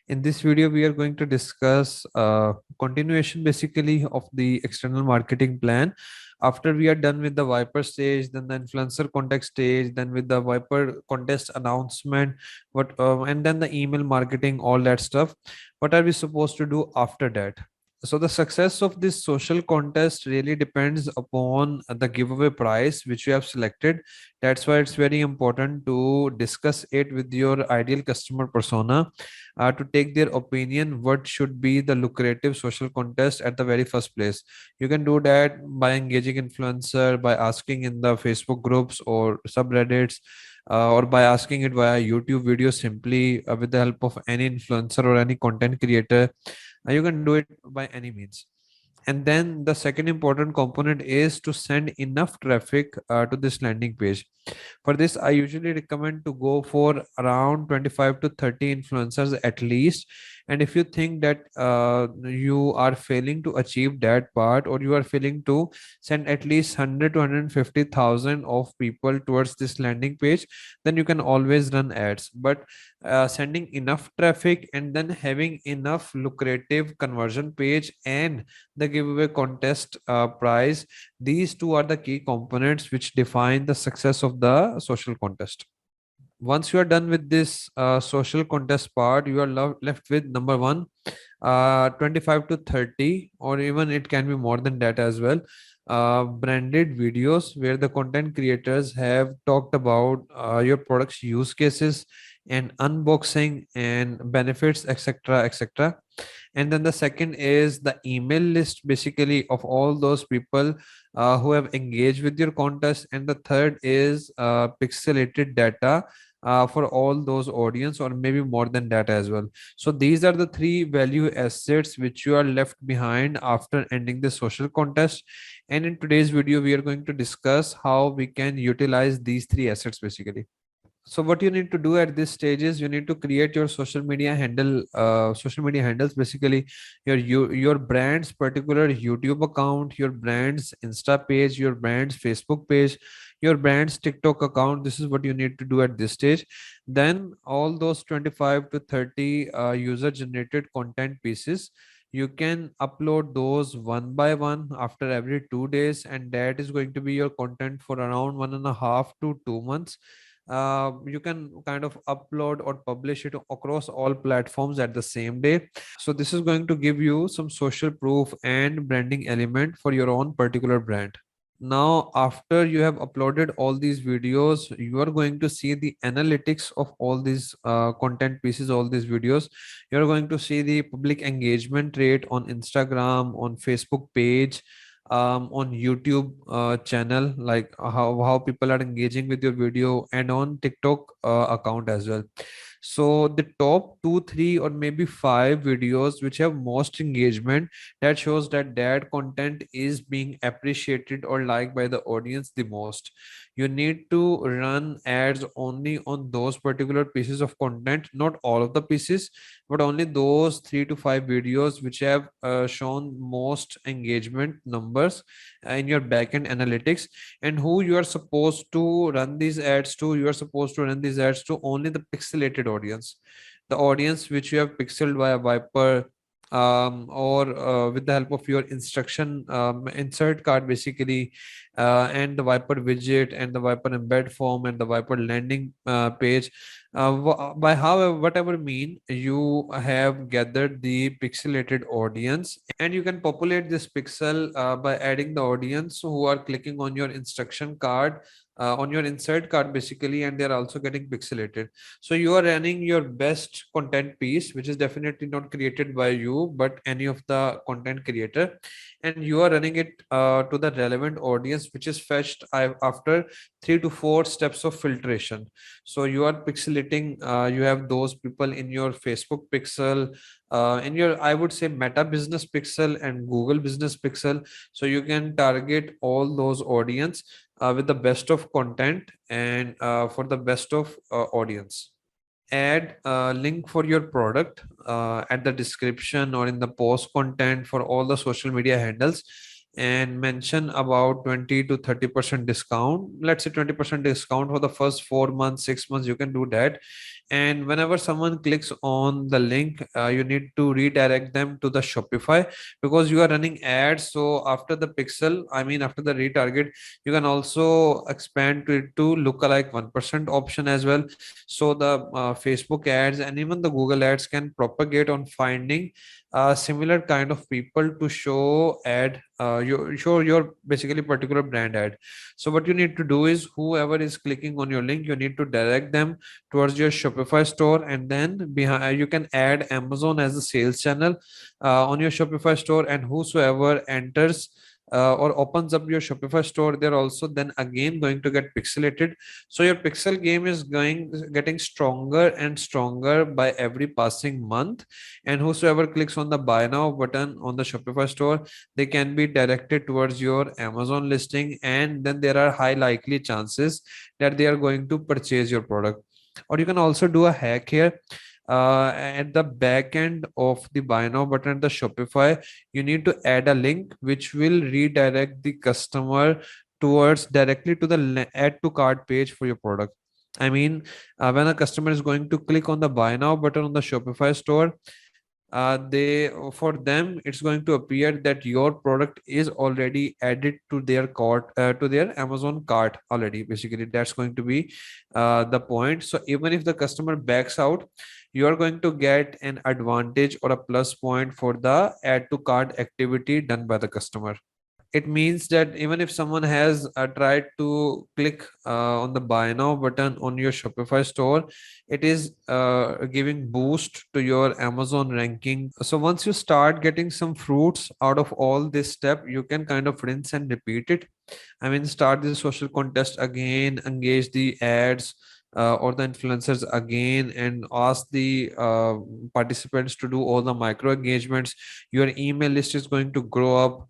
In this video, we are going to discuss continuation basically of the external marketing plan. After we are done with the Viper stage, then the influencer context stage, then with the Viper contest announcement, and then the email marketing, all that stuff. What are we supposed to do after that? So the success of this social contest really depends upon the giveaway price which you have selected. That's why it's very important to discuss it with your ideal customer persona, to take their opinion what should be the lucrative social contest at the very first place. You can do that by engaging influencer, by asking in the Facebook groups or subreddits, or by asking it via YouTube videos simply, with the help of any influencer or any content creator. You can do it by any means. And then the second important component is to send enough traffic to this landing page. For this, I usually recommend to go for around 25 to 30 influencers at least. And if you think that you are failing to achieve that part, or you are failing to send at least 100 to 150,000 of people towards this landing page, then you can always run ads. But sending enough traffic and then having enough lucrative conversion page and the giveaway contest prize, these two are the key components which define the success of the social contest. Once you are done with this social contest part, you are left with number one, 25 to 30, or even it can be more than that as well. Branded videos where the content creators have talked about your product's use cases and unboxing and benefits, etc., etc. And then the second is the email list basically of all those people who have engaged with your contest. And the third is pixelated data for all those audience, or maybe more than that as well. So these are the three value assets which you are left behind after ending the social contest. And in today's video we are going to discuss how we can utilize these three assets basically. So what you need to do at this stage is you need to create your social media handles basically, your brand's particular YouTube account, your brand's Insta page, your brand's Facebook page, your brand's TikTok account. This is what you need to do at this stage. Then all those 25 to 30 user generated content pieces, you can upload those one by one after every 2 days, and that is going to be your content for around 1.5 to 2 months. You can kind of upload or publish it across all platforms at the same day. So this is going to give you some social proof and branding element for your own particular brand. Now, after you have uploaded all these videos, you are going to see the analytics of all these content pieces, all these videos. You're going to see the public engagement rate on Instagram, on Facebook page, on YouTube channel, like how people are engaging with your video, and on TikTok account as well. So the top two, three, or maybe five videos which have most engagement, that shows that that content is being appreciated or liked by the audience the most. You need to run ads only on those particular pieces of content, not all of the pieces, but only those 3 to 5 videos which have shown most engagement numbers in your backend analytics. And who you are supposed to run these ads to, you are supposed to run these ads to only the pixelated audience, the audience which you have pixeled via Viper, or with the help of your instruction insert card basically, and the Viper widget and the Viper embed form and the Viper landing page. By however whatever mean you have gathered the pixelated audience, and you can populate this pixel by adding the audience who are clicking on your instruction card, on your insert card basically, and they're also getting pixelated. So you are running your best content piece, which is definitely not created by you but any of the content creator, and you are running it to the relevant audience which is fetched after 3 to 4 steps of filtration. So you are pixelating, you have those people in your Facebook pixel, in your, I would say, Meta business pixel and Google business pixel. So you can target all those audience with the best of content and for the best of audience. Add a link for your product at the description or in the post content for all the social media handles, and mention about 20 to 30% discount. Let's say 20% discount for the first 4 months, 6 months, you can do that. And whenever someone clicks on the link, you need to redirect them to the Shopify, because you are running ads. So after the pixel, I mean after the retarget, you can also expand to it to lookalike 1% option as well. So the Facebook ads and even the Google ads can propagate on finding similar kind of people to show ad, you show your basically particular brand ad. So what you need to do is, whoever is clicking on your link, you need to direct them towards your Shopify store, and then behind you can add Amazon as a sales channel on your Shopify store, and whosoever enters or opens up your Shopify store, they're also then again going to get pixelated. So your pixel game is getting stronger and stronger by every passing month. And whosoever clicks on the buy now button on the Shopify store, they can be directed towards your Amazon listing, and then there are high likely chances that they are going to purchase your product. Or you can also do a hack here. At the back end of the buy now button at the Shopify, you need to add a link which will redirect the customer towards directly to the add to cart page for your product. I mean, when a customer is going to click on the buy now button on the Shopify store, they for them it's going to appear that your product is already added to their cart, to their Amazon cart already. Basically that's going to be the point. So even if the customer backs out, you are going to get an advantage or a plus point for the add to cart activity done by the customer. It means that even if someone has tried to click on the buy now button on your Shopify store, it is giving boost to your Amazon ranking. So once you start getting some fruits out of all this step, you can kind of rinse and repeat it. I mean, start the social contest again, engage the ads or the influencers again, and ask the participants to do all the micro engagements. Your email list is going to grow up,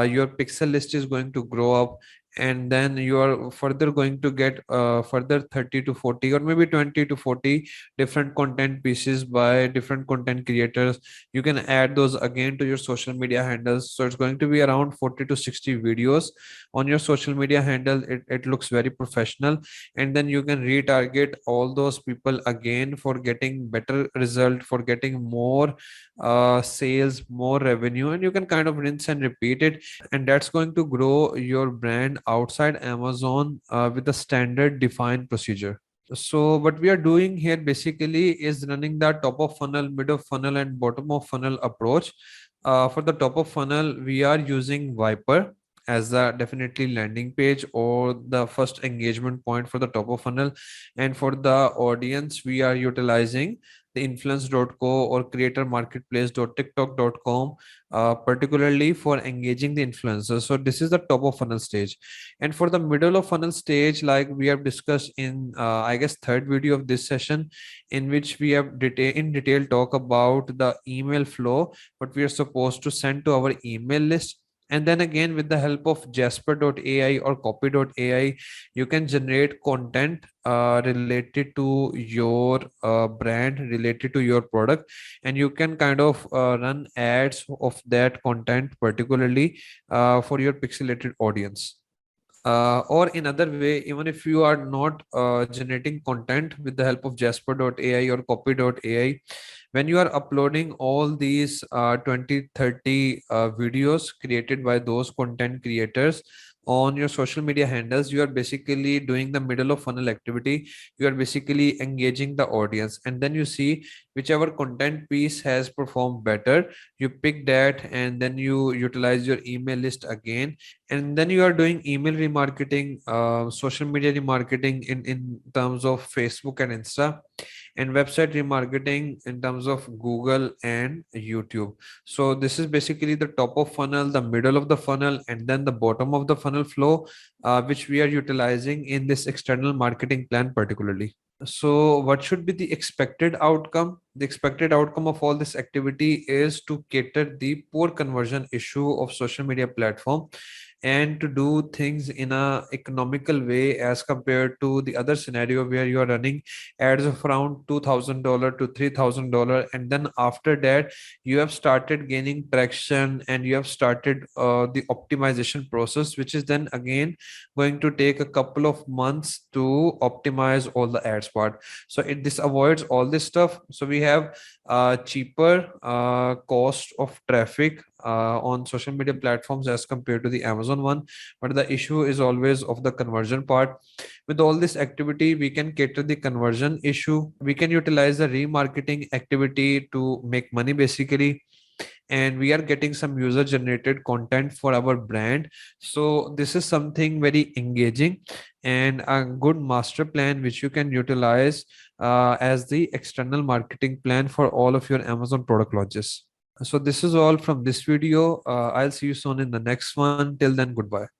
your pixel list is going to grow up, and then you are further going to get further 30 to 40 or maybe 20 to 40 different content pieces by different content creators. You can add those again to your social media handles, so it's going to be around 40 to 60 videos on your social media handle. It looks very professional, and then you can retarget all those people again for getting better result, for getting more sales, more revenue, and you can kind of rinse and repeat it. And that's going to grow your brand outside Amazon with a standard defined procedure. So what we are doing here basically is running the top of funnel, mid of funnel, and bottom of funnel approach. For the top of funnel, we are using Viper as a definitely landing page or the first engagement point for the top of funnel. And for the audience, we are utilizing the influence.co or creatormarketplace.tiktok.com, particularly for engaging the influencers. So this is the top of funnel stage. And for the middle of funnel stage, like we have discussed in I guess third video of this session, in which we have in detail talk about the email flow, what we are supposed to send to our email list. And then again, with the help of Jasper.ai or Copy.ai, you can generate content related to your brand, related to your product, and you can kind of run ads of that content, particularly for your pixelated audience. Or in other way, even if you are not generating content with the help of Jasper.ai or Copy.ai, when you are uploading all these 20 30 videos created by those content creators on your social media handles, you are basically doing the middle of funnel activity. You are basically engaging the audience, and then you see whichever content piece has performed better, you pick that, and then you utilize your email list again. And then you are doing email remarketing, social media remarketing in terms of Facebook and Insta, and website remarketing in terms of Google and YouTube. So this is basically the top of funnel, the middle of the funnel, and then the bottom of the funnel flow, which we are utilizing in this external marketing plan particularly. So what should be the expected outcome? The expected outcome of all this activity is to cater the poor conversion issue of social media platform, and to do things in a economical way as compared to the other scenario where you are running ads of around $2,000 to $3,000, and then after that you have started gaining traction and you have started the optimization process, which is then again going to take a couple of months to optimize all the ads part. So this avoids all this stuff. So we have cheaper cost of traffic on social media platforms as compared to the Amazon one. But the issue is always of the conversion part. With all this activity, we can cater the conversion issue. We can utilize the remarketing activity to make money basically, and we are getting some user generated content for our brand. So this is something very engaging and a good master plan which you can utilize as the external marketing plan for all of your Amazon product launches. So this is all from this video. I'll see you soon in the next one. Till then, goodbye.